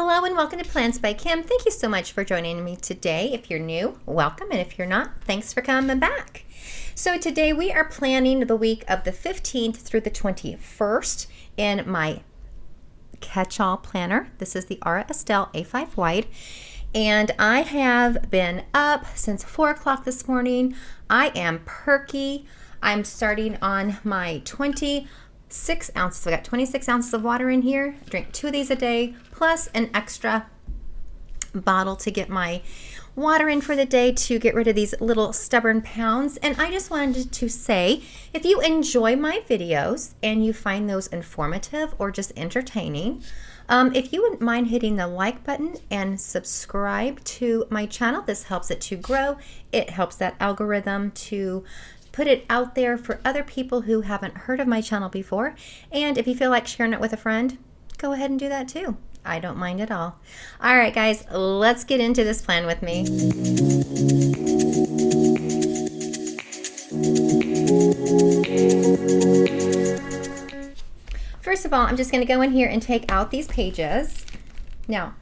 Hello and welcome to Plans by Kim. Thank you so much for joining me today. If you're new, welcome, and if you're not, thanks for coming back. So today we are planning the week of the 15th through the 21st in my catch-all planner. This is the Estelle A5W, and I have been up since 4 o'clock this morning. I am perky. I'm starting on my 26 ounces. I got 26 ounces of water in here. I drink 2 of these a day, plus an extra bottle to get my water in for the day to get rid of these little stubborn pounds. And I just wanted to say, if you enjoy my videos and you find those informative or just entertaining, if you wouldn't mind hitting the like button and subscribe to my channel, this helps it to grow. It helps that algorithm to put it out there for other people who haven't heard of my channel before. And if you feel like sharing it with a friend, go ahead and do that too. I don't mind at all. All right, guys, let's get into this plan with me. First of all, I'm just going to go in here and take out these pages. Now,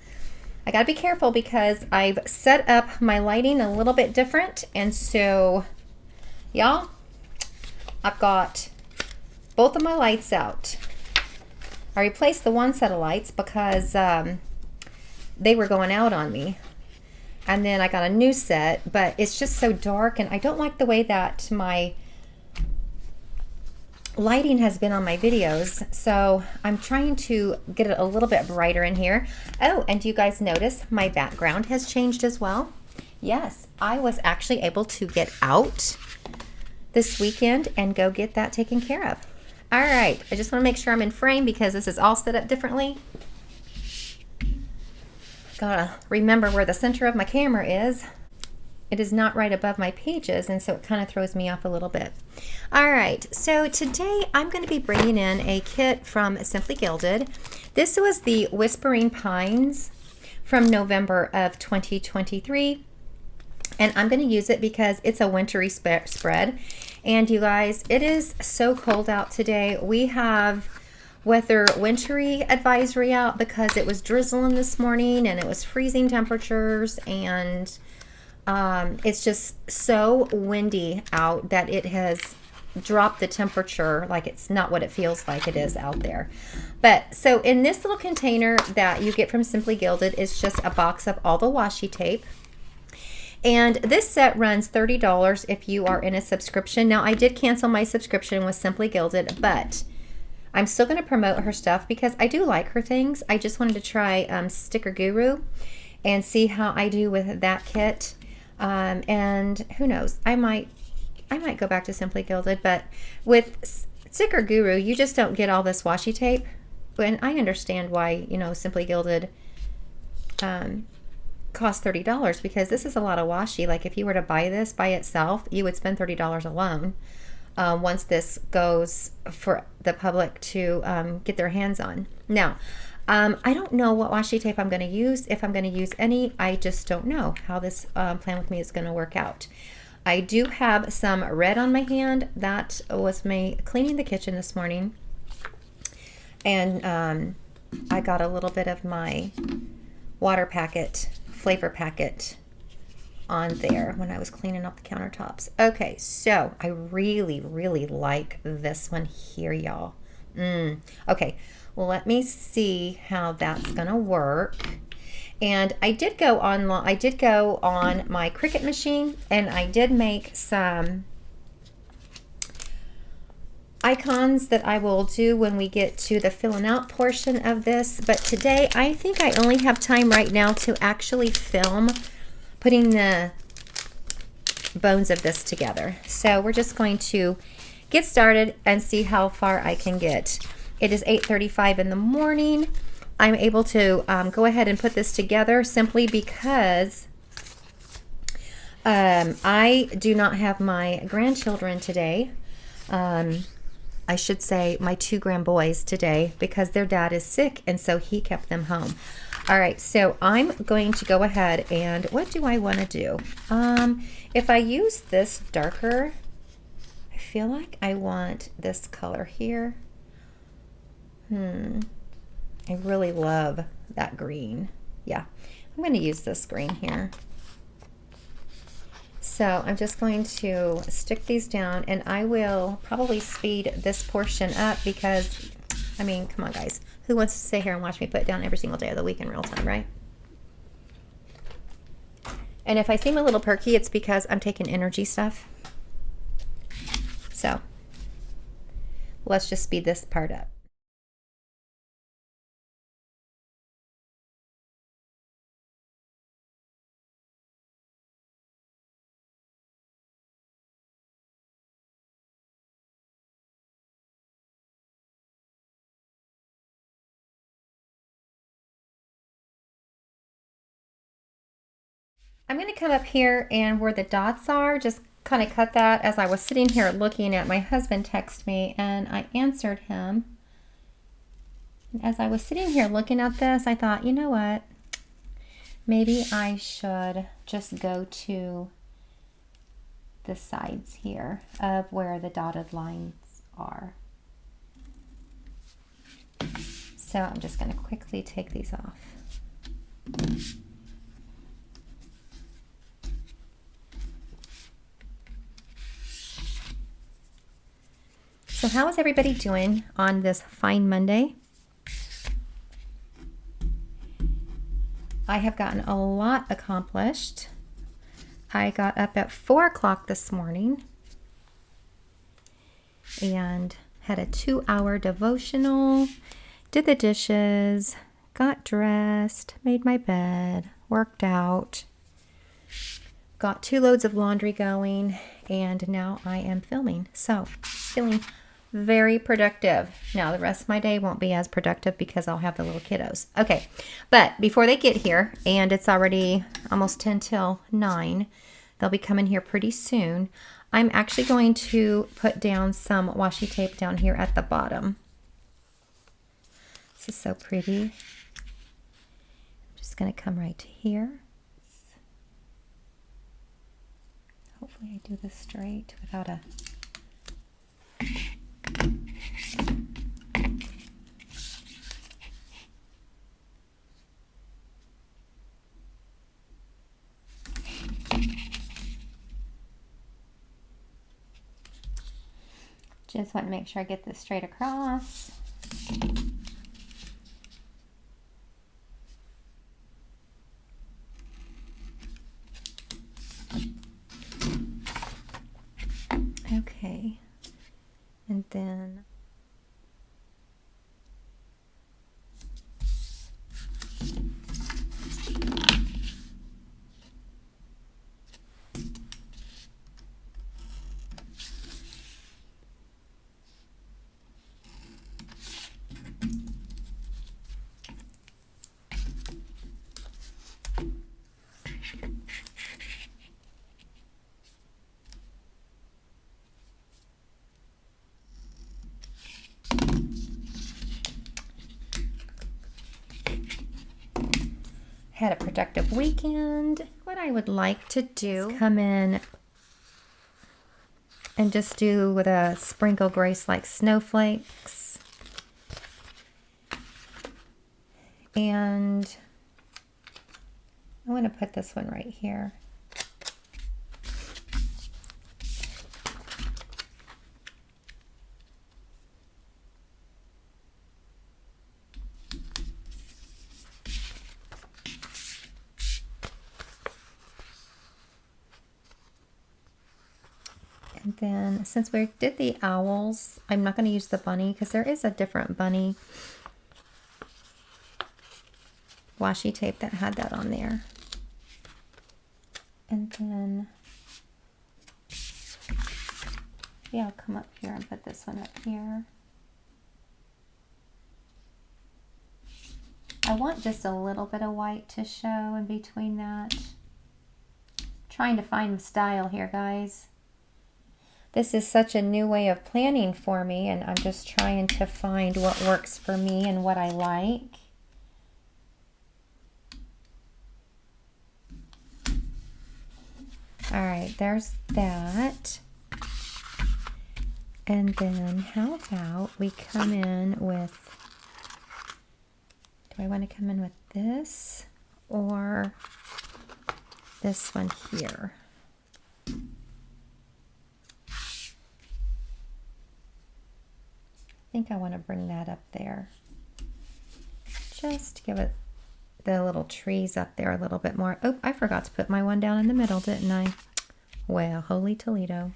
I got to be careful because I've set up my lighting a little bit different. And so, y'all, I've got both of my lights out. I replaced the one set of lights because they were going out on me. And then I got a new set, but it's just so dark and I don't like the way that my lighting has been on my videos. So I'm trying to get it a little bit brighter in here. Oh, and do you guys notice my background has changed as well? Yes, I was actually able to get out this weekend and go get that taken care of. All right, I just want to make sure I'm in frame because this is all set up differently. Gotta remember where the center of my camera is. It is not right above my pages, and so it kind of throws me off a little bit. All right, so today I'm going to be bringing in a kit from Simply Gilded. This was the Whispering Pines from November of 2023. And I'm going to use it because it's a wintry spread. And you guys, it is so cold out today. We have weather wintry advisory out because it was drizzling this morning and it was freezing temperatures. And it's just so windy out that it has dropped the temperature. Like it's not what it feels like it is out there. But so in this little container that you get from Simply Gilded is just a box of all the washi tape. And this set runs $30 if you are in a subscription. Now, I did cancel my subscription with Simply Gilded, but I'm still going to promote her stuff because I do like her things. I just wanted to try Sticker Guru and see how I do with that kit. And who knows, I might go back to Simply Gilded, but with Sticker Guru, you just don't get all this washi tape. And I understand why, you know, Simply Gilded cost $30 because this is a lot of washi. Like if you were to buy this by itself, you would spend $30 alone once this goes for the public to get their hands on. Now, I don't know what washi tape I'm going to use, if I'm going to use any. I just don't know how this plan with me is going to work out. I do have some red on my hand. That was me cleaning the kitchen this morning. And I got a little bit of my flavor packet on there when I was cleaning up the countertops. Okay, so I really, really like this one here, y'all. Okay, well, let me see how that's gonna work. And I did go on my Cricut machine and I did make some icons that I will do when we get to the filling out portion of this. But today I think I only have time right now to actually film putting the bones of this together. So we're just going to get started and see how far I can get. It is 8:35 in the morning. I'm able to go ahead and put this together simply because I do not have my grandchildren today. I should say my 2 grandboys today because their dad is sick and so he kept them home. All right, so I'm going to go ahead and what do I want to do? If I use this darker, I feel like I want this color here. I really love that green. Yeah, I'm going to use this green here. So I'm just going to stick these down, and I will probably speed this portion up because, I mean, come on guys. Who wants to sit here and watch me put it down every single day of the week in real time, right? And if I seem a little perky, it's because I'm taking energy stuff. So let's just speed this part up. I'm going to come up here and where the dots are, just kind of cut that. As I was sitting here looking at my husband text me, and I answered him. And as I was sitting here looking at this, I thought, you know what? Maybe I should just go to the sides here of where the dotted lines are. So I'm just going to quickly take these off. So how is everybody doing on this fine Monday? I have gotten a lot accomplished. I got up at 4 o'clock this morning and had a 2-hour devotional, did the dishes, got dressed, made my bed, worked out, got 2 loads of laundry going, and now I am filming. So feeling very productive. Now the rest of my day won't be as productive because I'll have the little kiddos. Okay, but before they get here, and it's already almost 10 till 9, they'll be coming here pretty soon. I'm actually going to put down some washi tape down here at the bottom. This is so pretty. I'm just going to come right here. Hopefully I do this straight without a... Just want to make sure I get this straight across. Okay, and then had a productive weekend. What I would like to do is come in and just do with a sprinkle grace like snowflakes. And I want to put this one right here. And then since we did the owls, I'm not going to use the bunny because there is a different bunny washi tape that had that on there. And then yeah, I'll come up here and put this one up here. I want just a little bit of white to show in between that. Trying to find style here, guys. This is such a new way of planning for me, and I'm just trying to find what works for me and what I like. All right, there's that. And then how about we come in with Do I want to come in with this or this one here? I think I want to bring that up there. Just to give it the little trees up there a little bit more. Oh, I forgot to put my one down in the middle, didn't I? Well, holy Toledo.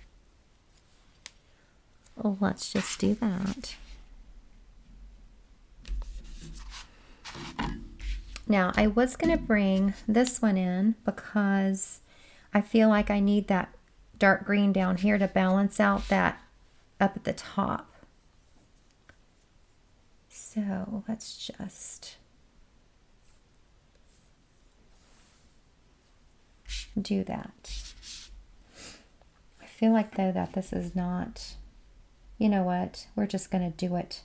Well, let's just do that. Now, I was going to bring this one in because I feel like I need that dark green down here to balance out that up at the top. So let's just do that. I feel like though that this is not, you know what, we're just going to do it.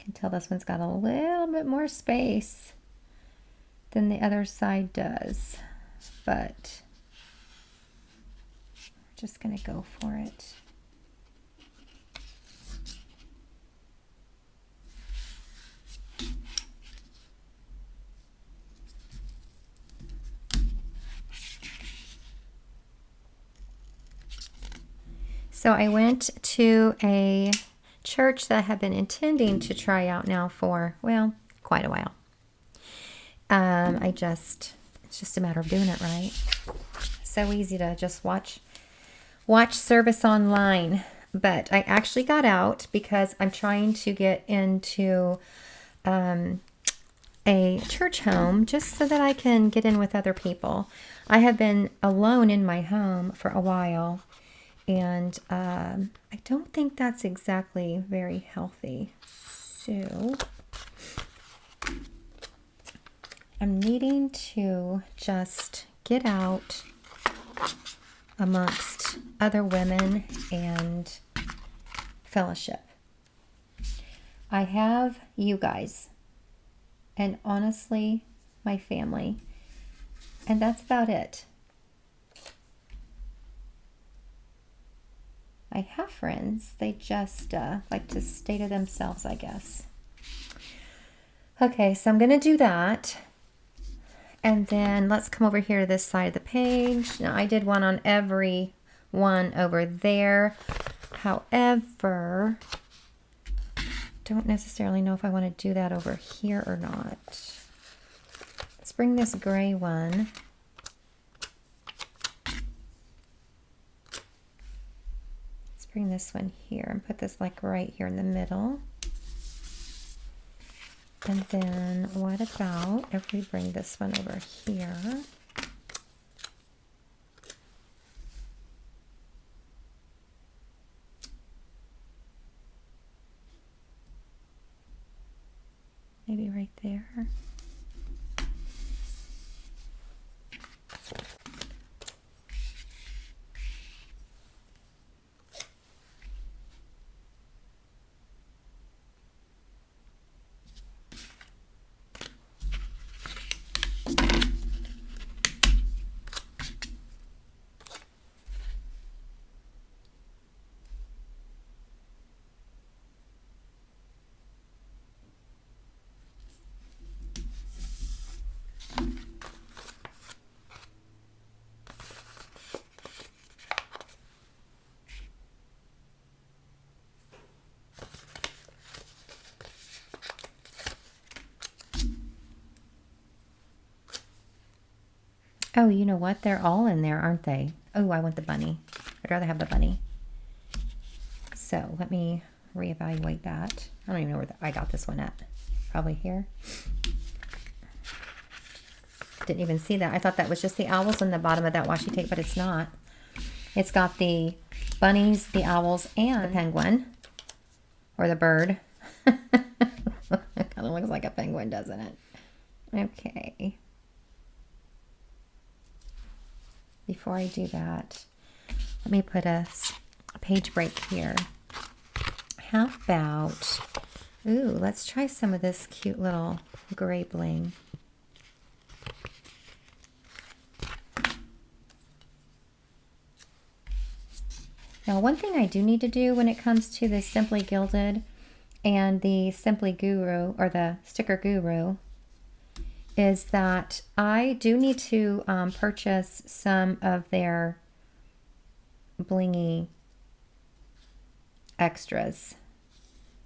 Until this one's got a little bit more space than the other side does, but we're just going to go for it. So I went to a church that I have been intending to try out now for, well, quite a while. It's just a matter of doing it right. So easy to just watch service online. But I actually got out because I'm trying to get into a church home just so that I can get in with other people. I have been alone in my home for a while. And I don't think that's exactly very healthy. So I'm needing to just get out amongst other women and fellowship. I have you guys and honestly my family, and that's about it. I have friends, they just like to stay to themselves, I guess. Okay, so I'm going to do that. And then let's come over here to this side of the page. Now, I did one on every one over there. However, don't necessarily know if I want to do that over here or not. Let's bring this gray one. Bring this one here and put this like right here in the middle. And then what about if we bring this one over here? Maybe right there. Oh, you know what? They're all in there, aren't they? Oh, I want the bunny. I'd rather have the bunny. So let me reevaluate that. I don't even know where I got this one at. Probably here. Didn't even see that. I thought that was just the owls on the bottom of that washi tape, but it's not. It's got the bunnies, the owls, and the penguin. Or the bird. It kind of looks like a penguin, doesn't it? Okay. before I do that, let me put a page break here. How about, ooh, let's try some of this cute little gray bling. Now, one thing I do need to do when it comes to the Simply Gilded and the Simply Guru, or the Sticker Guru, is that I do need to purchase some of their blingy extras.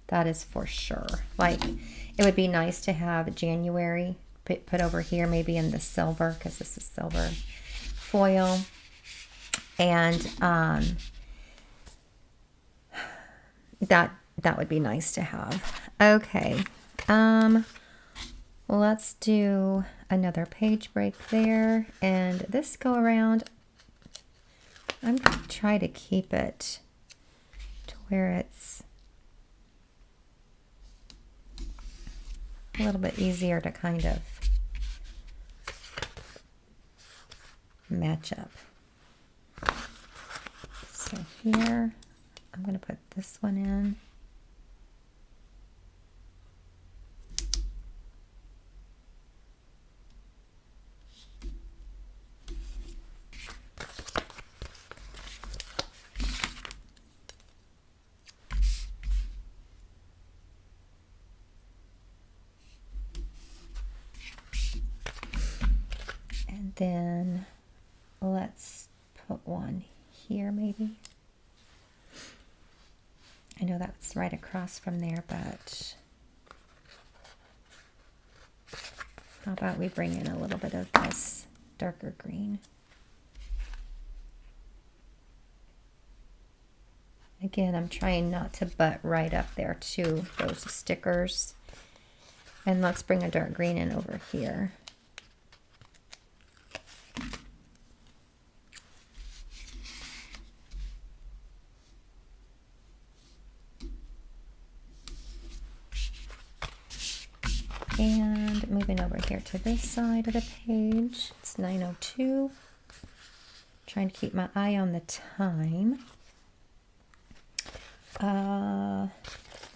That is for sure. Like, it would be nice to have January put over here, maybe in the silver, because this is silver foil. And that would be nice to have. Okay. Let's do another page break there. And this go around, I'm going to try to keep it to where it's a little bit easier to kind of match up. So here, I'm going to put this one in. And then let's put one here maybe. I know that's right across from there, but how about we bring in a little bit of this darker green. Again, I'm trying not to butt right up there to those stickers. And let's bring a dark green in over here. And moving over here to this side of the page, it's 9:02. Trying to keep my eye on the time. We're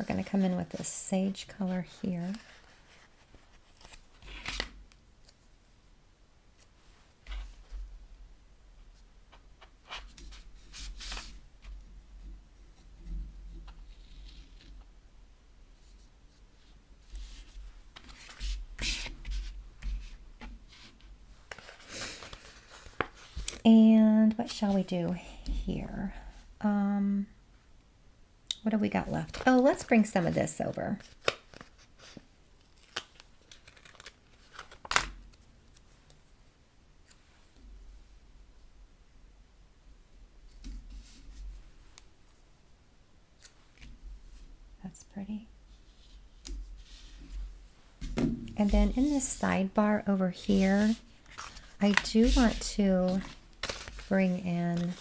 going to come in with this sage color here. And what shall we do here? What have we got left? Oh, let's bring some of this over. That's pretty. And then in this sidebar over here, I do want to bring in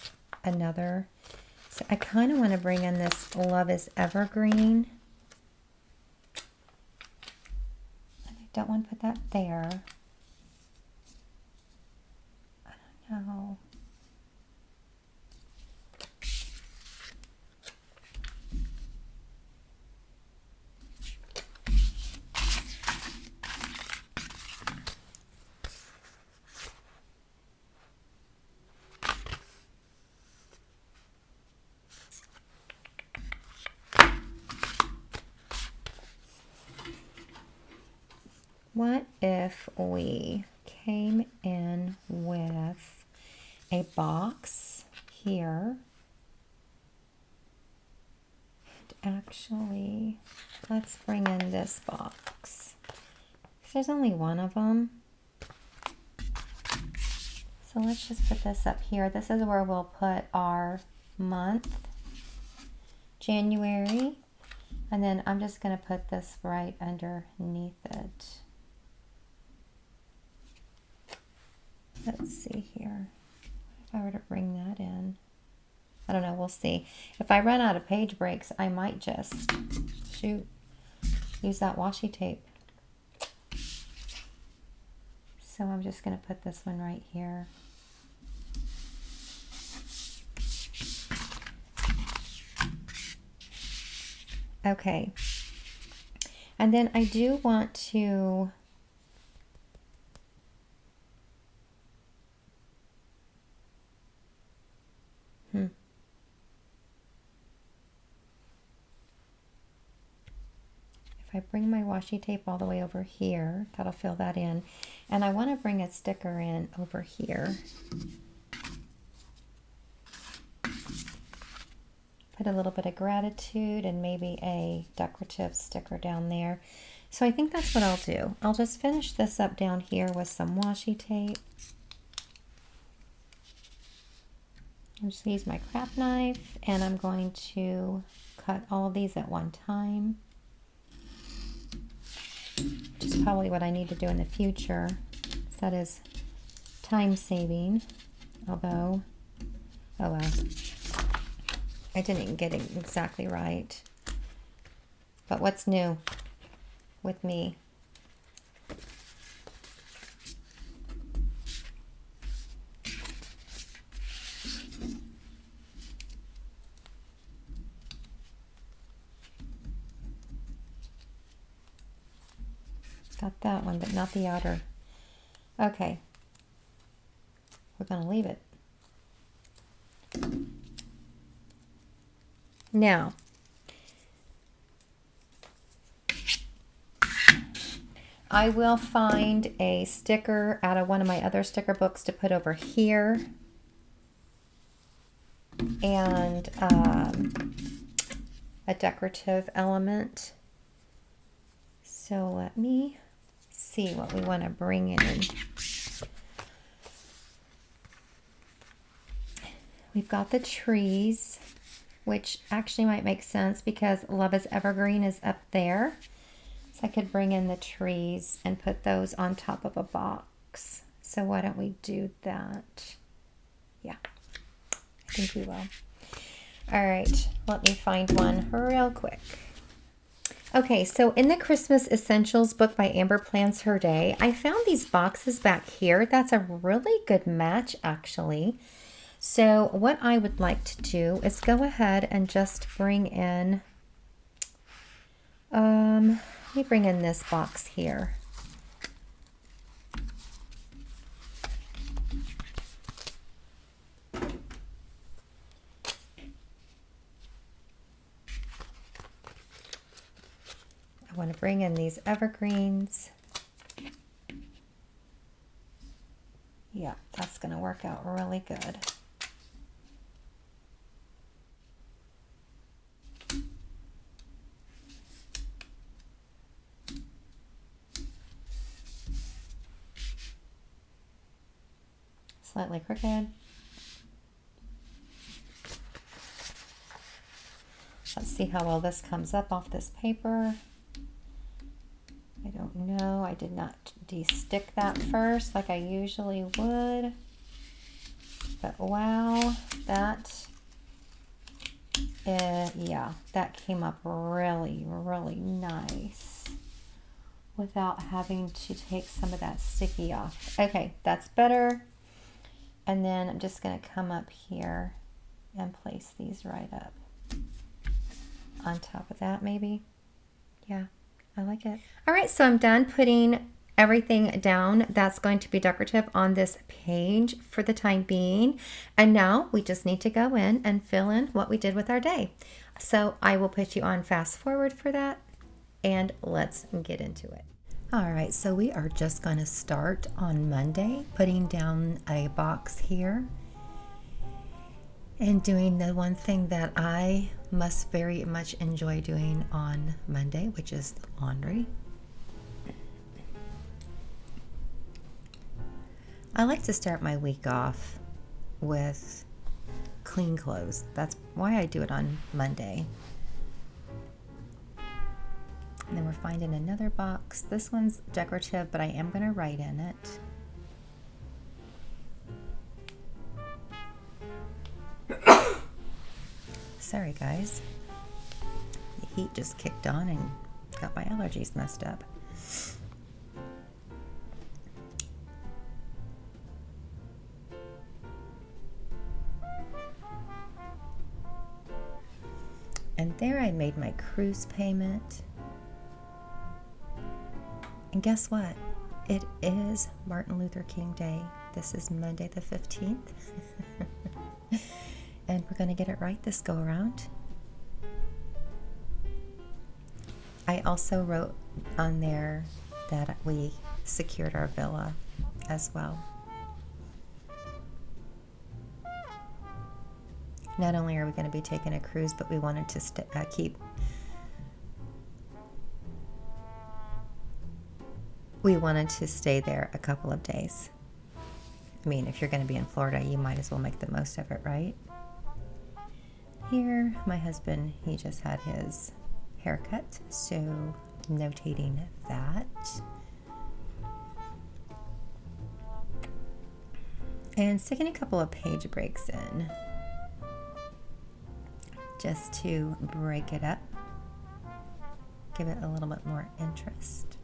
another. So I kind of want to bring in this Love is Evergreen. And I don't want to put that there. I don't know. What if we came in with a box here? Actually, let's bring in this box. There's only one of them. So let's just put this up here. This is where we'll put our month, January. And then I'm just going to put this right underneath it. Let's see here. If I were to bring that in, I don't know, we'll see. If I run out of page breaks, I might just use that washi tape. So I'm just going to put this one right here. Okay. And then I do want to if I bring my washi tape all the way over here, that'll fill that in. And I want to bring a sticker in over here. Put a little bit of gratitude and maybe a decorative sticker down there. So I think that's what I'll do. I'll just finish this up down here with some washi tape. I'll just use my craft knife and I'm going to cut all of these at one time. Which is probably what I need to do in the future. That is time saving. Although, oh well. I didn't get it exactly right. But what's new with me? Got that one, but not the outer. Okay. We're going to leave it. Now, I will find a sticker out of one of my other sticker books to put over here. And a decorative element. So let me see what we want to bring in. We've got the trees, which actually might make sense because Love is Evergreen is up there. So I could bring in the trees and put those on top of a box. So why don't we do that? Yeah, I think we will. All right, let me find one real quick. Okay, so in the Christmas Essentials book by Amber Plans Her Day, I found these boxes back here. That's a really good match, actually. So what I would like to do is go ahead and just bring in, let me bring in this box here. I want to bring in these evergreens. Yeah, that's going to work out really good. Slightly crooked. Let's see how well this comes up off this paper. I don't know. I did not de-stick that first like I usually would. But wow, yeah, that came up really, really nice without having to take some of that sticky off. Okay, that's better. And then I'm just going to come up here and place these right up on top of that maybe. Yeah, I like it. All right, so I'm done putting everything down that's going to be decorative on this page for the time being. And now we just need to go in and fill in what we did with our day. So I will put you on fast forward for that and let's get into it. All right, so we are just going to start on Monday, putting down a box here and doing the one thing that I must very much enjoy doing on Monday, which is laundry. I like to start my week off with clean clothes. That's why I do it on Monday. And then we're finding another box. This one's decorative, but I am going to write in it. Sorry, guys. The heat just kicked on and got my allergies messed up. And there I made my cruise payment. And guess what? It is Martin Luther King Day. This is Monday the 15th. And we're going to get it right this go around. I also wrote on there that we secured our villa as well. Not only are we going to be taking a cruise, but we wanted to we wanted to stay there a couple of days. I mean, if you're going to be in Florida, you might as well make the most of it, right? Here, my husband, he just had his haircut, so notating that. And sticking a couple of page breaks in, just to break it up, give it a little bit more interest.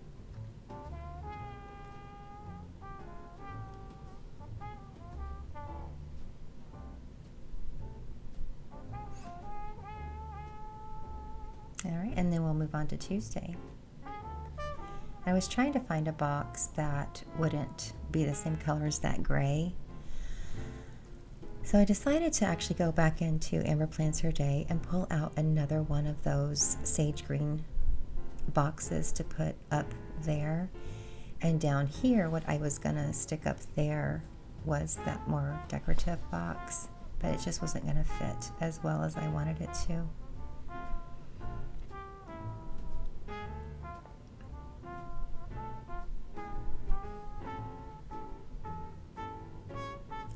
All right, and then we'll move on to Tuesday. I was trying to find a box that wouldn't be the same color as that gray. So I decided to actually go back into Amber Plans Her Day and pull out another one of those sage green boxes to put up there. And down here, what I was gonna stick up there was that more decorative box, but it just wasn't gonna fit as well as I wanted it to.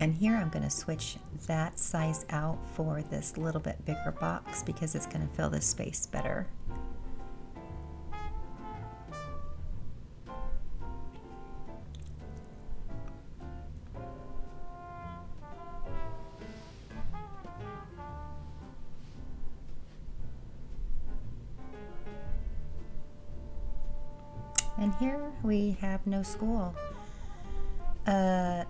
And here I'm going to switch that size out for this little bit bigger box because it's going to fill this space better. And here we have no school.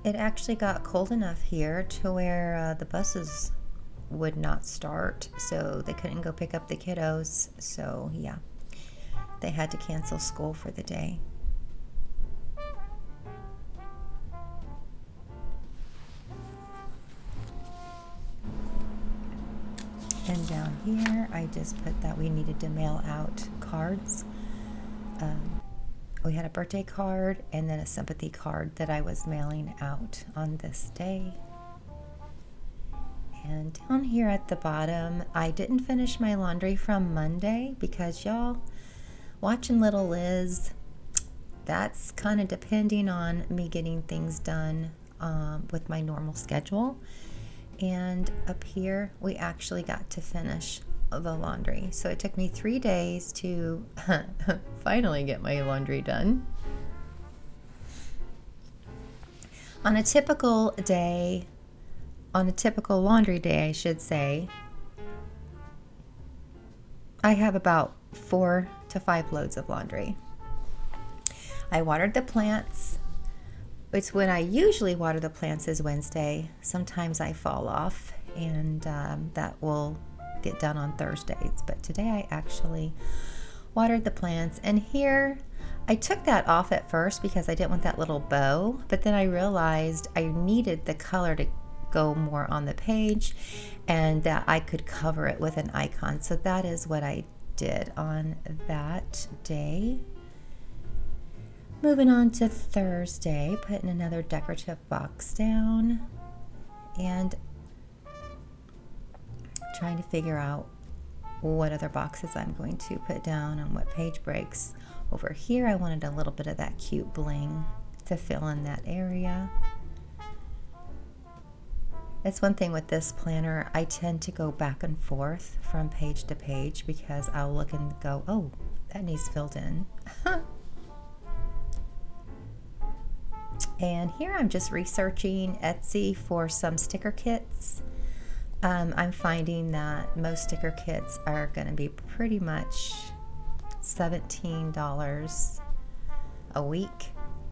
It actually got cold enough here to where the buses would not start, so they couldn't go pick up the kiddos. So yeah, they had to cancel school for the day. And down here, I just put that we needed to mail out cards. We had a birthday card and then a sympathy card that I was mailing out on this day. And down here at the bottom, I didn't finish my laundry from Monday because y'all, watching little Liz, that's kind of depending on me getting things done with my normal schedule. And up here, we actually got to finish the laundry. So it took me 3 days to finally get my laundry done. On a typical day, on a typical laundry day, I should say, I have about 4 to 5 loads of laundry. I watered the plants. It's when I usually water the plants is Wednesday. Sometimes I fall off, and that will get done on Thursdays, but today I actually watered the plants. And here I took that off at first because I didn't want that little bow, but then I realized I needed the color to go more on the page and that I could cover it with an icon. So that is what I did on that day. Moving on to Thursday, putting another decorative box down and trying to figure out what other boxes I'm going to put down on what page breaks. Over here, I wanted a little bit of that cute bling to fill in that area. It's one thing with this planner, I tend to go back and forth from page to page because I'll look and go, oh, that needs filled in. And here I'm just researching Etsy for some sticker kits. I'm finding that most sticker kits are going to be pretty much $17 a week,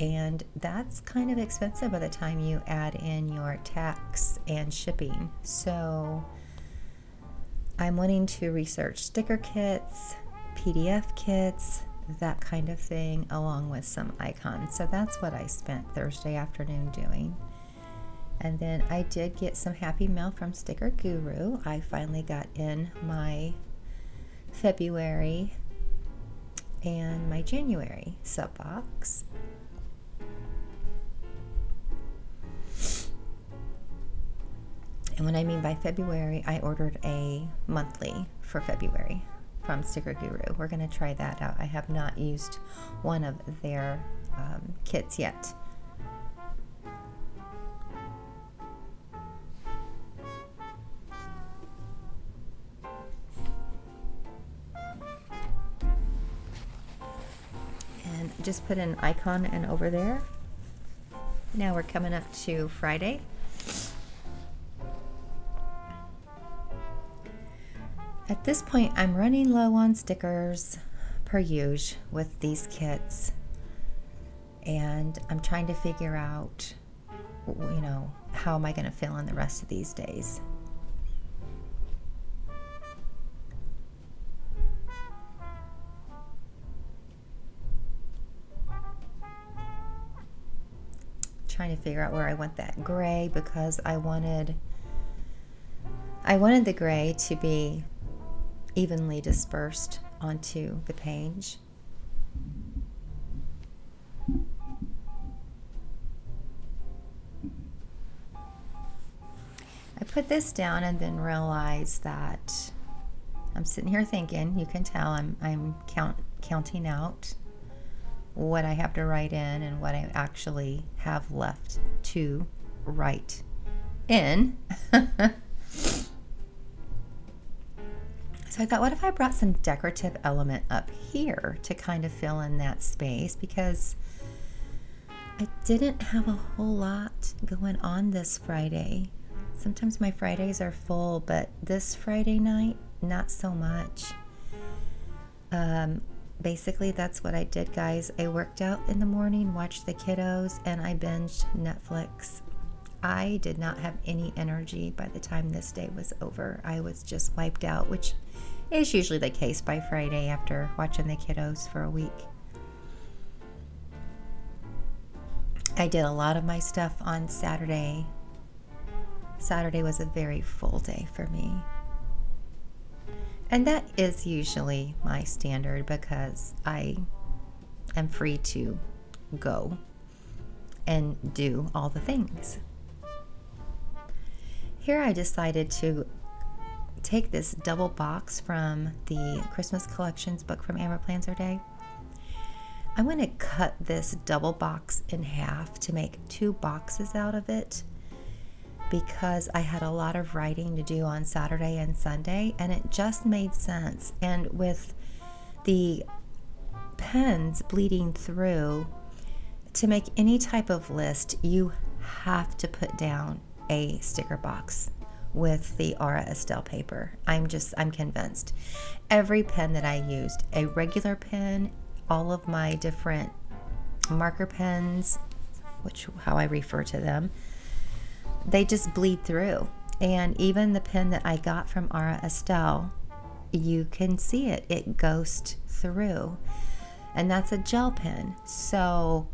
and that's kind of expensive by the time you add in your tax and shipping. So I'm wanting to research sticker kits, PDF kits, that kind of thing, along with some icons. So that's what I spent Thursday afternoon doing. And then I did get some happy mail from Sticker Guru. I finally got in my February and my January sub box. And when I mean by February, I ordered a monthly for February from Sticker Guru. We're going to try that out. I have not used one of their kits yet. And just put an icon in over there. Now we're coming up to Friday. At this point, I'm running low on stickers per usual with these kits, and I'm trying to figure out, you know, how am I going to fill in the rest of these days. Trying to figure out where I want that gray, because I wanted the gray to be evenly dispersed onto the page. I put this down and then realized that I'm sitting here thinking, you can tell I'm counting out what I have to write in and what I actually have left to write in. So I thought, what if I brought some decorative element up here to kind of fill in that space, because I didn't have a whole lot going on this Friday. Sometimes my Fridays are full, but this Friday night, not so much. Basically, that's what I did, guys. I worked out in the morning, watched the kiddos, and I binged Netflix. I did not have any energy by the time this day was over. I was just wiped out, which is usually the case by Friday after watching the kiddos for a week. I did a lot of my stuff on Saturday. Saturday was a very full day for me. And that is usually my standard, because I am free to go and do all the things. Here I decided to take this double box from the Christmas Collections book from Amber Plans Her Day. I'm going to cut this double box in half to make 2 boxes out of it, because I had a lot of writing to do on Saturday and Sunday, and it just made sense. And with the pens bleeding through, to make any type of list, you have to put down a sticker box with the Estelle paper. I'm convinced. Every pen that I used, a regular pen, all of my different marker pens, how I refer to them, they just bleed through. And even the pen that I got from Estelle, you can see it ghosts through, and that's a gel pen. So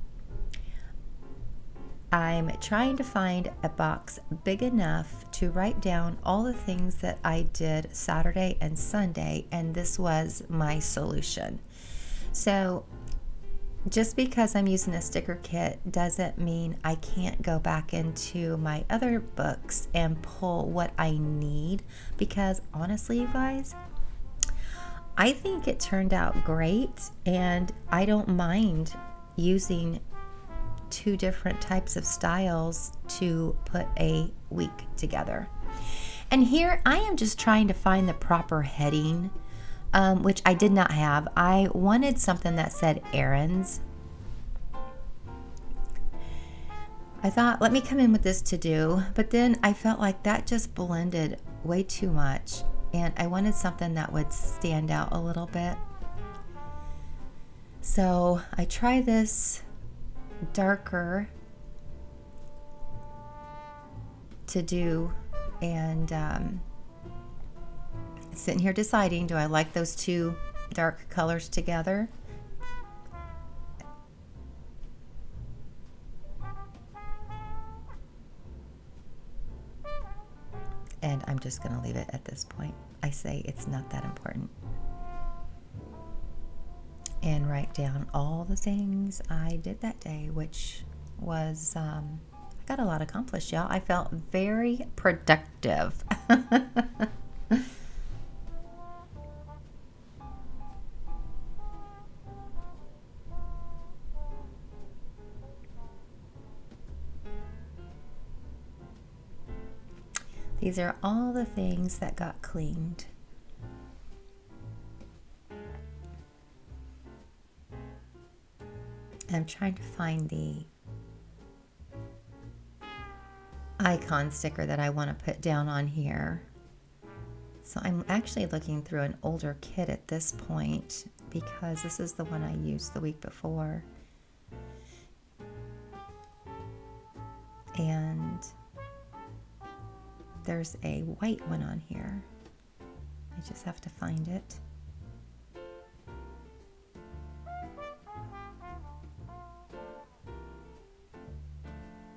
I'm trying to find a box big enough to write down all the things that I did Saturday and Sunday, and this was my solution. So just because I'm using a sticker kit doesn't mean I can't go back into my other books and pull what I need, because honestly, you guys, I think it turned out great, and I don't mind using 2 different types of styles to put a week together. And here I am just trying to find the proper heading, which I did not have. I wanted something that said errands. I thought, let me come in with this to do, but then I felt like that just blended way too much, and I wanted something that would stand out a little bit. So I try this darker to do, and Sitting here deciding, do I like those two dark colors together? And I'm just going to leave it at this point. I say it's not that important. And write down all the things I did that day, which was, I got a lot accomplished, y'all. I felt very productive. These are all the things that got cleaned. I'm trying to find the icon sticker that I want to put down on here. So I'm actually looking through an older kit at this point because this is the one I used the week before. And there's a white one on here. I just have to find it.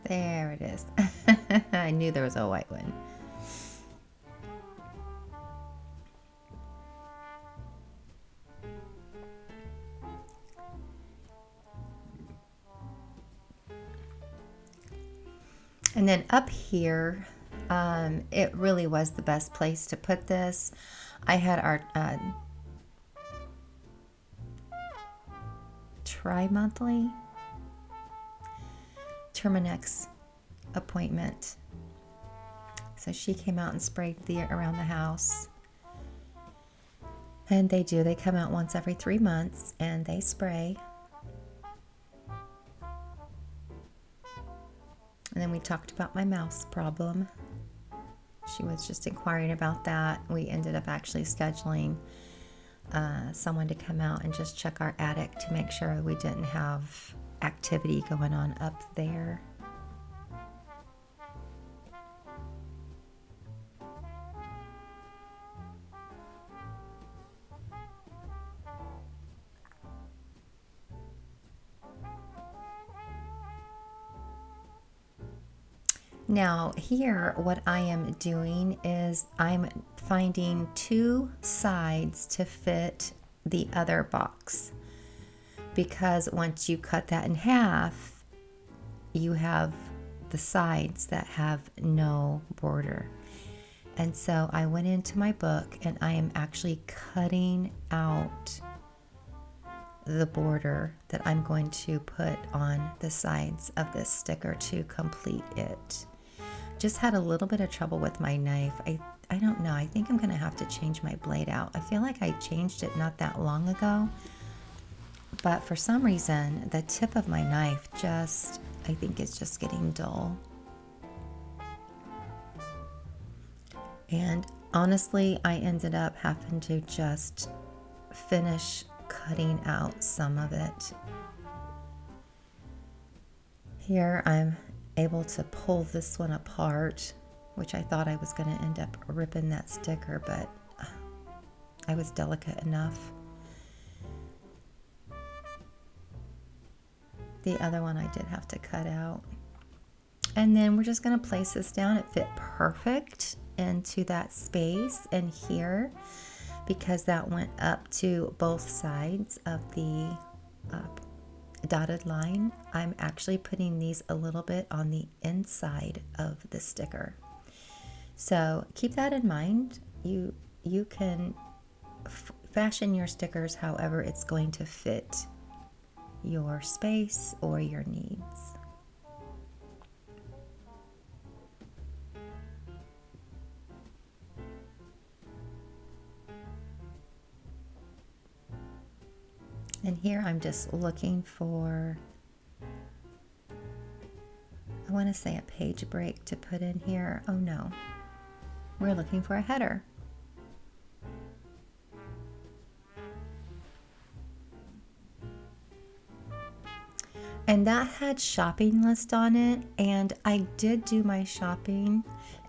There it is. I knew there was a white one. And then up here, it really was the best place to put this. I had our tri-monthly Terminex appointment. So she came out and sprayed around the house. And they come out once every 3 months and they spray. And then we talked about my mouse problem. She was just inquiring about that. We ended up actually scheduling someone to come out and just check our attic to make sure we didn't have activity going on up there. Now here, what I am doing is I'm finding 2 sides to fit the other box, because once you cut that in half, you have the sides that have no border. And so I went into my book and I am actually cutting out the border that I'm going to put on the sides of this sticker to complete it. Just had a little bit of trouble with my knife. I don't know. I think I'm going to have to change my blade out. I feel like I changed it not that long ago. But for some reason, the tip of my knife I think it's just getting dull. And honestly, I ended up having to just finish cutting out some of it. Here I'm able to pull this one apart, which I thought I was going to end up ripping that sticker, but I was delicate enough. The other one I did have to cut out. And then we're just going to place this down. It fit perfect into that space and here, because that went up to both sides of the dotted line. I'm actually putting these a little bit on the inside of the sticker. So keep that in mind. You can fashion your stickers however it's going to fit your space or your needs. And here I'm just looking for, I want to say a page break to put in here. Oh no, we're looking for a header. And that had shopping list on it, and I did do my shopping.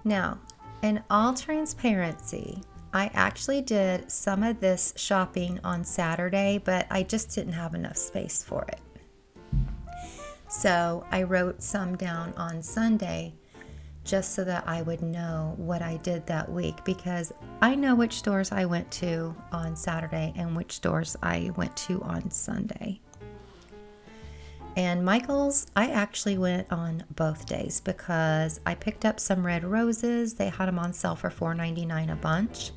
Now, in all transparency, I actually did some of this shopping on Saturday, but I just didn't have enough space for it. So I wrote some down on Sunday just so that I would know what I did that week, because I know which stores I went to on Saturday and which stores I went to on Sunday. And Michael's, I actually went on both days because I picked up some red roses. They had them on sale for $4.99 a bunch.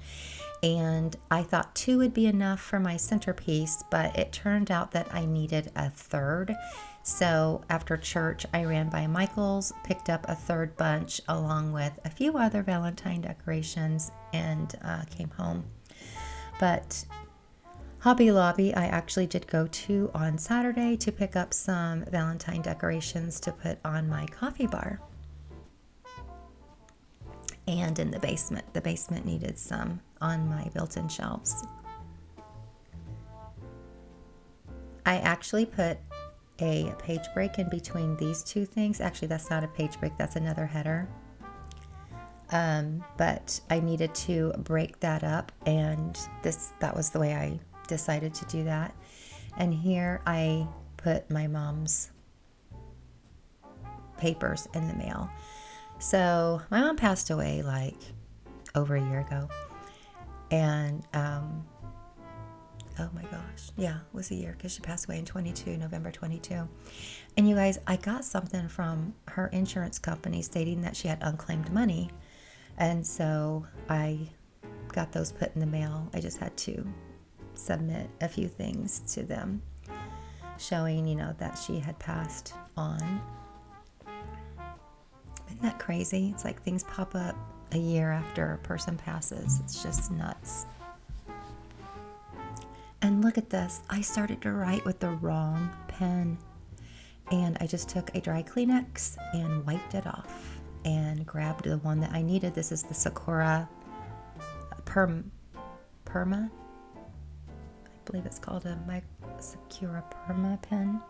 And I thought 2 would be enough for my centerpiece, but it turned out that I needed a third. So after church, I ran by Michael's, picked up a third bunch along with a few other Valentine decorations, and came home. But Hobby Lobby, I actually did go to on Saturday to pick up some Valentine decorations to put on my coffee bar. And in the basement needed some on my built-in shelves. I actually put a page break in between these two things. Actually, that's not a page break, that's another header. But I needed to break that up, and that was the way I decided to do that. And here I put my mom's papers in the mail. So my mom passed away like over a year ago, and oh my gosh, yeah, it was a year because she passed away in November 22. And you guys, I got something from her insurance company stating that she had unclaimed money, and so I got those put in the mail. I just had to submit a few things to them showing, that she had passed on. Isn't that crazy? It's like things pop up a year after a person passes. It's just nuts. And look at this. I started to write with the wrong pen. And I just took a dry Kleenex and wiped it off and grabbed the one that I needed. This is the Sakura Perma. I believe it's called a Sakura Perma pen.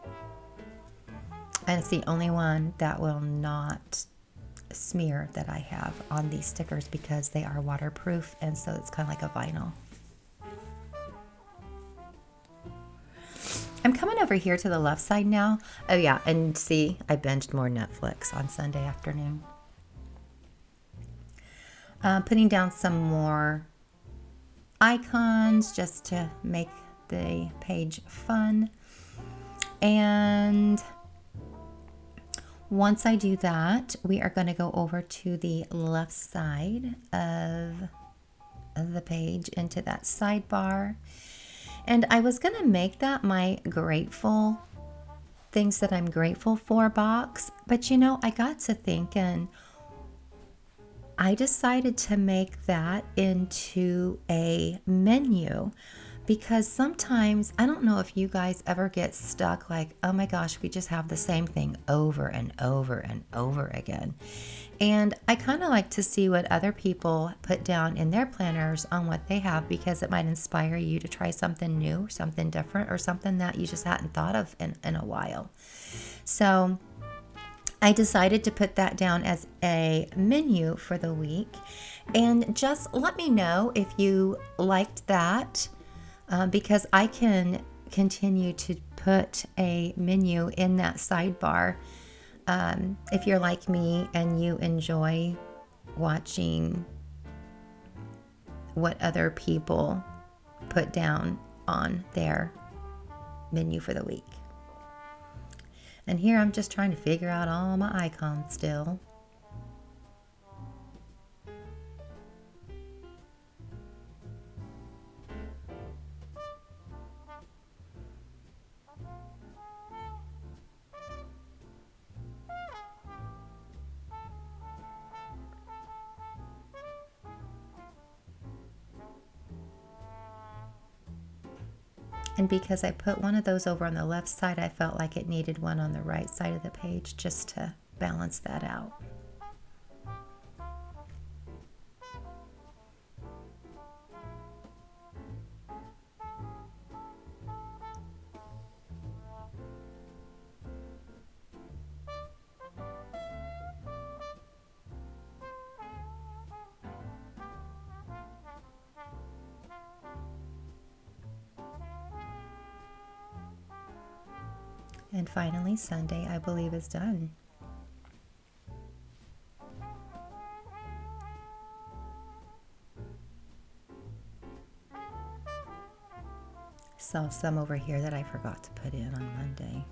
And it's the only one that will not smear that I have on these stickers because they are waterproof, and so it's kind of like a vinyl. I'm coming over here to the left side now. Oh yeah, and see, I binged more Netflix on Sunday afternoon. Putting down some more icons just to make the page fun. And once I do that, we are going to go over to the left side of the page into that sidebar. And I was going to make that my grateful things that I'm grateful for box. But I got to thinking, I decided to make that into a menu. Because sometimes, I don't know if you guys ever get stuck like, oh my gosh, we just have the same thing over and over and over again. And I kind of like to see what other people put down in their planners on what they have, because it might inspire you to try something new, something different, or something that you just hadn't thought of in a while. So I decided to put that down as a menu for the week. And just let me know if you liked that. Because I can continue to put a menu in that sidebar. If you're like me and you enjoy watching what other people put down on their menu for the week. And here I'm just trying to figure out all my icons still. And because I put one of those over on the left side, I felt like it needed one on the right side of the page just to balance that out. And finally, Sunday, I believe, is done. Saw some over here that I forgot to put in on Monday.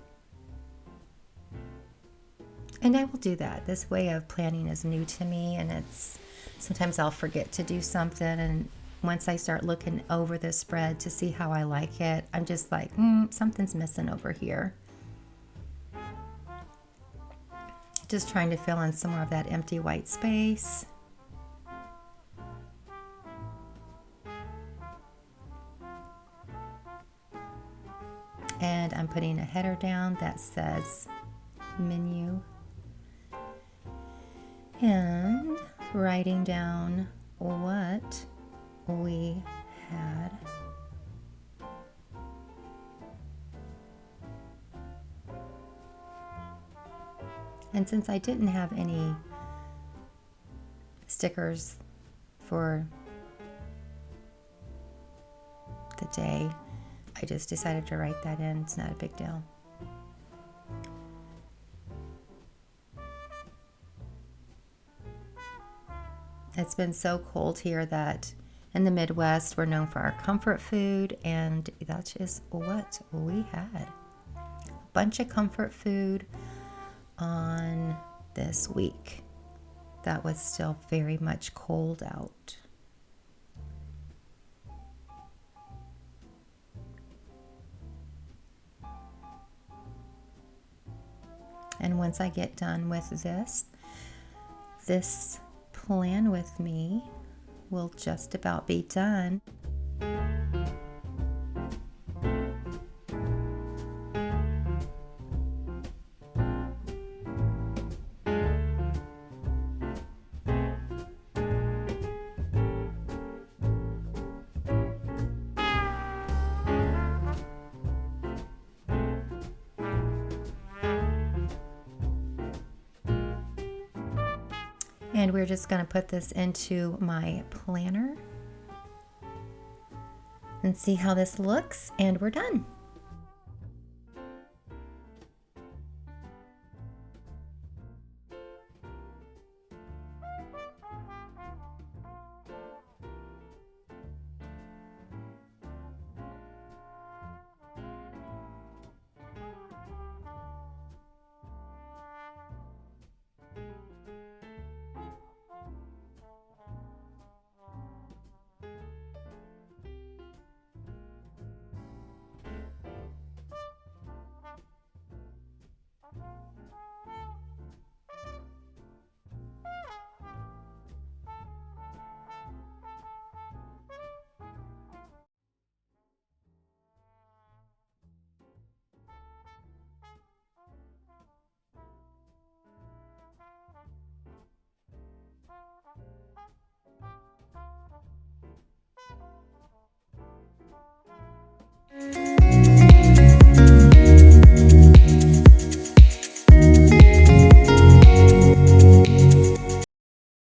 And I will do that. This way of planning is new to me, and it's sometimes I'll forget to do something, and once I start looking over the spread to see how I like it, I'm just like, something's missing over here. Just trying to fill in some more of that empty white space. And I'm putting a header down that says menu and writing down what we had. And since I didn't have any stickers for the day, I just decided to write that in. It's not a big deal. It's been so cold here that in the Midwest, we're known for our comfort food, and that's just what we had. A bunch of comfort food on this week. That was still very much cold out. And once I get done with this plan with me will just about be done. And we're just going to put this into my planner and see how this looks, and we're done.